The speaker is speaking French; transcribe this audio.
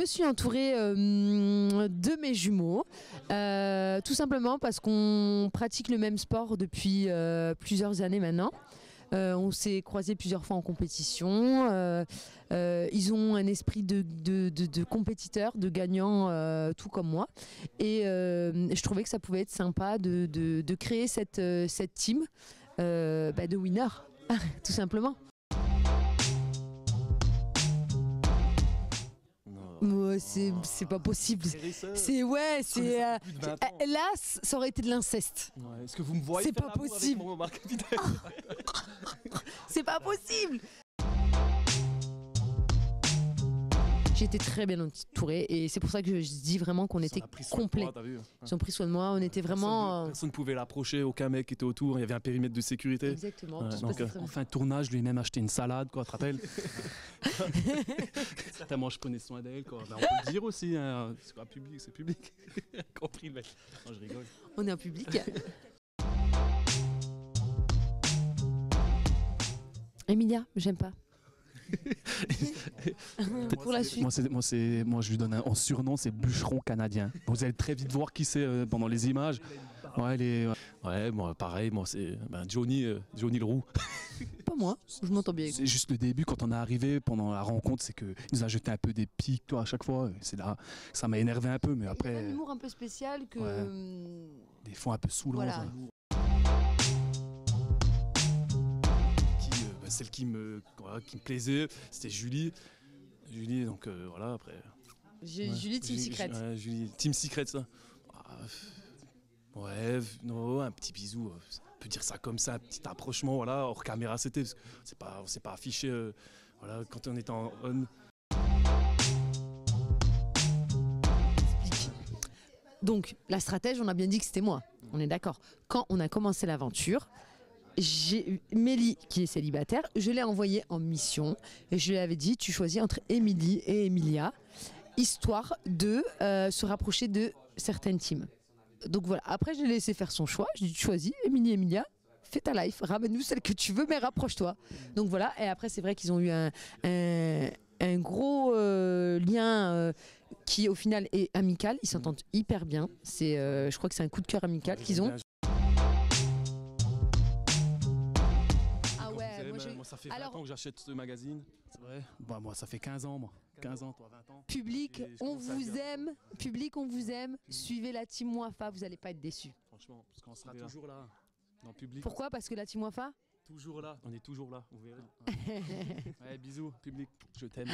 me suis entourée de mes jumeaux, tout simplement parce qu'on pratique le même sport depuis plusieurs années maintenant. On s'est croisés plusieurs fois en compétition. Ils ont un esprit de compétiteur, de gagnant, tout comme moi. Et je trouvais que ça pouvait être sympa de créer cette team de winners, tout simplement. Ouais, c'est pas possible. C'est là, ça aurait été de l'inceste. Ouais, est-ce que vous me voyez? C'est pas possible. C'est pas possible. J'étais très bien entourée et c'est pour ça que je dis vraiment qu'on était complet. Ils ont pris soin de moi, on était vraiment... Personne ne pouvait l'approcher, aucun mec était autour, il y avait un périmètre de sécurité. Exactement. Donc, on fait un tournage, je lui ai même acheté une salade, quoi, tu te rappelles? Tellement je prenais soin d'elle, quoi. Ben, on peut le dire aussi, hein. C'est pas public, c'est public. Compris le mec. Non, je rigole. On est en public. Emilia, j'aime pas. Pour la suite. Moi, je lui donne un surnom, c'est bûcheron canadien. Vous allez très vite voir qui c'est pendant les images. Ouais, moi, pareil, moi, c'est Johnny le roux. Pas moi, je m'entends bien. C'est juste le début, quand on est arrivé pendant la rencontre, c'est qu'il nous a jeté un peu des pics, toi, à chaque fois. C'est là, ça m'a énervé un peu, mais après. Il a un humour un peu spécial que. Ouais. Des fois un peu saoulant. Voilà. Celle qui me plaisait, c'était Julie. Donc voilà, après. Julie, Team Secret. Julie, Team Secret, ça. Ouais, non, un petit bisou. On peut dire ça comme ça, un petit approchement, voilà, hors caméra c'était. On s'est pas affiché, voilà, quand on était en on. Donc, la stratège, on a bien dit que c'était moi. On est d'accord. Quand on a commencé l'aventure, Mélie, qui est célibataire, je l'ai envoyée en mission et je lui avais dit tu choisis entre Émilie et Emilia, histoire de se rapprocher de certaines teams. Donc voilà, après je l'ai laissé faire son choix, je lui ai dit choisis Émilie et Emilia, fais ta life, ramène-nous celle que tu veux mais rapproche-toi. Donc voilà, et après c'est vrai qu'ils ont eu un gros lien qui au final est amical, ils s'entendent hyper bien, je crois que c'est un coup de cœur amical qu'ils ont. Moi, ça fait 20 ans que j'achète ce magazine, c'est vrai. Bah, moi, ça fait 15 ans, moi. 15 ans, toi, 20 ans. Public, on vous aime. Public, on vous aime. Suivez la team Wafa, vous n'allez pas être déçus. Franchement, parce qu'on sera toujours là, dans le public. Pourquoi? Parce que la team Wafa? Toujours là, on est toujours là, vous verrez. Ouais, bisous, public, je t'aime.